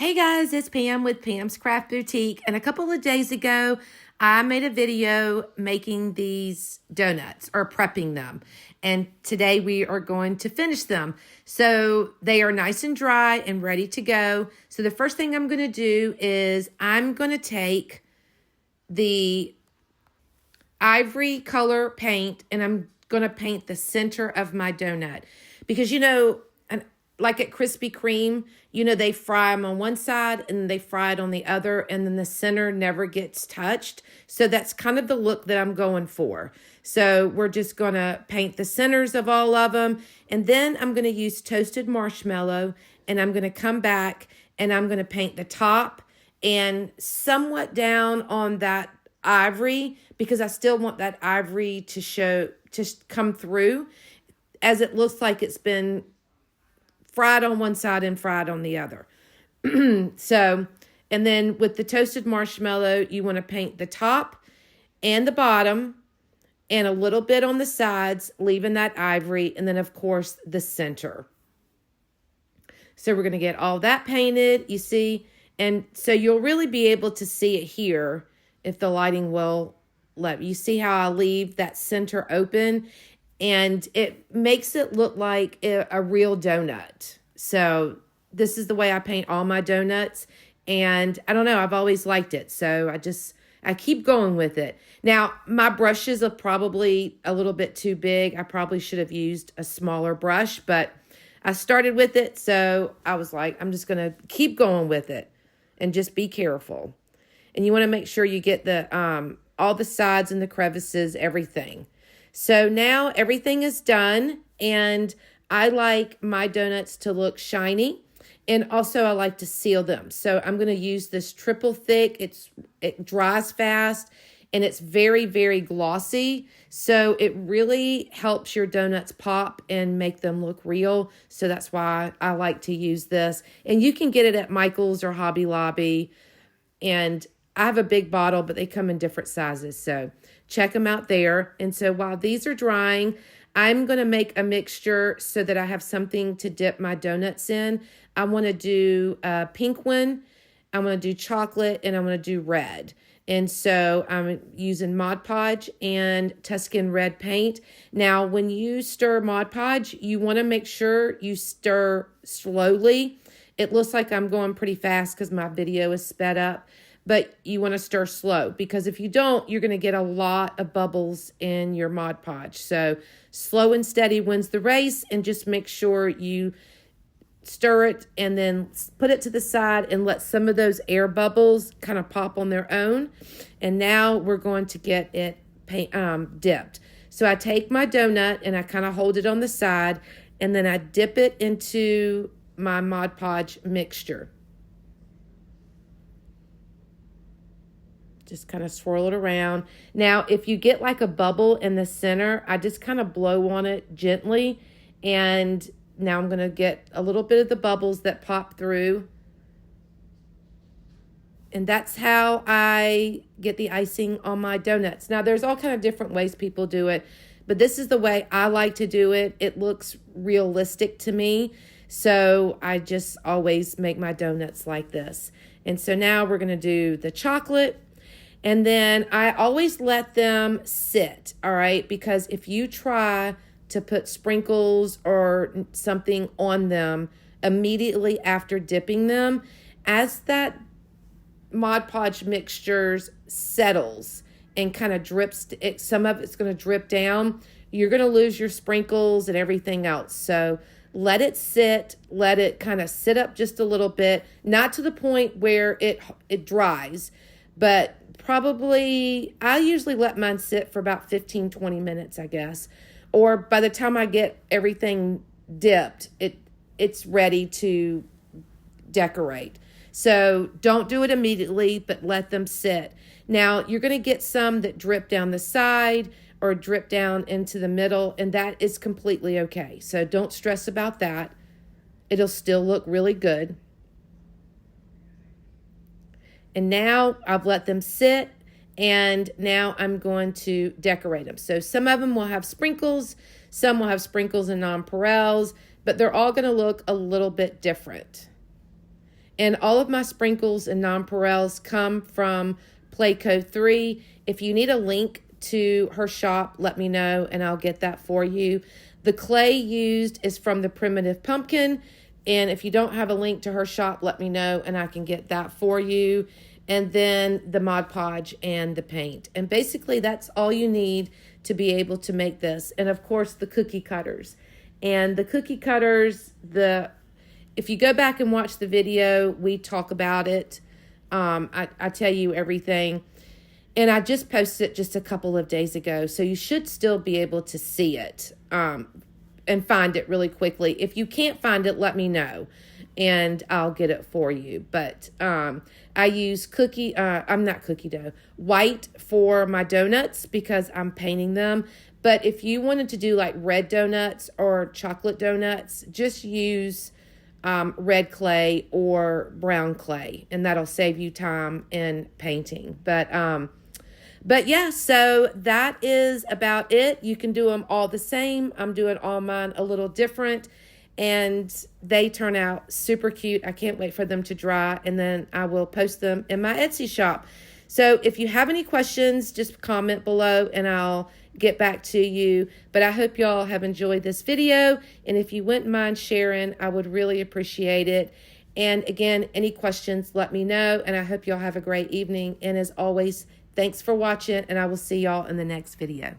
Hey guys, it's Pam with Pam's Craft Boutique, and a couple of days ago, I made a video making these donuts or prepping them, and today we are going to finish them. So they are nice and dry and ready to go. So the first thing I'm going to do is I'm going to take the ivory color paint and I'm going to paint the center of my donut because like at Krispy Kreme, they fry them on one side and they fry it on the other, and then the center never gets touched. So that's kind of the look that I'm going for. So we're just going to paint the centers of all of them, and then I'm going to use toasted marshmallow, and I'm going to come back and I'm going to paint the top and somewhat down on that ivory because I still want that ivory to come through as it looks like it's been fried on one side and fried on the other. And then with the toasted marshmallow, you want to paint the top and the bottom and a little bit on the sides, leaving that ivory, and then of course the center. So we're going to get all that painted, you see, and so you'll really be able to see it here if the lighting will let you see how I leave that center open. And it makes it look like a real donut. So this is the way I paint all my donuts. And I don't know, I've always liked it. So I keep going with it. Now, my brushes are probably a little bit too big. I probably should have used a smaller brush, but I started with it. So I was like, I'm just going to keep going with it and just be careful. And you want to make sure you get all the sides and the crevices, everything. So now everything is done, and I like my donuts to look shiny, and also I like to seal them. So I'm going to use this triple thick. It dries fast, and it's very, very glossy. So it really helps your donuts pop and make them look real. So that's why I like to use this. And you can get it at Michael's or Hobby Lobby, and I have a big bottle, but they come in different sizes. So check them out there. And so while these are drying, I'm going to make a mixture so that I have something to dip my donuts in. I want to do a pink one. I want to do chocolate, and I want to do red. And so I'm using Mod Podge and Tuscan red paint. Now, when you stir Mod Podge, you want to make sure you stir slowly. It looks like I'm going pretty fast because my video is sped up. But you want to stir slow because if you don't, you're going to get a lot of bubbles in your Mod Podge. So slow and steady wins the race, and just make sure you stir it and then put it to the side and let some of those air bubbles kind of pop on their own. And now we're going to get it dipped. So I take my donut and I kind of hold it on the side, and then I dip it into my Mod Podge mixture. Just kind of swirl it around. Now, if you get like a bubble in the center, I just kind of blow on it gently. And now I'm going to get a little bit of the bubbles that pop through. And that's how I get the icing on my donuts. Now, there's all kind of different ways people do it, but this is the way I like to do it. It looks realistic to me. So I just always make my donuts like this. And so now we're going to do the chocolate. And then I always let them sit, all right? Because if you try to put sprinkles or something on them immediately after dipping them, as that Mod Podge mixture settles and kind of drips, some of it's going to drip down, you're going to lose your sprinkles and everything else. So let it sit, let it kind of sit up just a little bit, not to the point where it dries, but probably, I usually let mine sit for about 15, 20 minutes, I guess. Or by the time I get everything dipped, it's ready to decorate. So don't do it immediately, but let them sit. Now, you're going to get some that drip down the side or drip down into the middle, and that is completely okay. So don't stress about that. It'll still look really good. And now I've let them sit, and now I'm going to decorate them. So some of them will have sprinkles, some will have sprinkles and nonpareils, but they're all going to look a little bit different. And all of my sprinkles and nonpareils come from Playco 3. If you need a link to her shop, let me know and I'll get that for you. The clay used is from the Primitive Pumpkin. And if you don't have a link to her shop, let me know and I can get that for you. And then the Mod Podge and the paint. And basically that's all you need to be able to make this. And of course the cookie cutters. And the cookie cutters, if you go back and watch the video, we talk about it. I tell you everything. And I just posted it just a couple of days ago. So you should still be able to see it and find it really quickly. If you can't find it, let me know and I'll get it for you. But I use white for my donuts because I'm painting them. But if you wanted to do like red donuts or chocolate donuts, just use red clay or brown clay, and that'll save you time in painting. But yeah, so that is about it. You can do them all the same. I'm doing all mine a little different, and they turn out super cute. I can't wait for them to dry, and then I will post them in my Etsy shop. So if you have any questions, just comment below and I'll get back to you. But I hope y'all have enjoyed this video, and if you wouldn't mind sharing, I would really appreciate it. And again, any questions, let me know, and I hope y'all have a great evening. And as always, thanks for watching, and I will see y'all in the next video.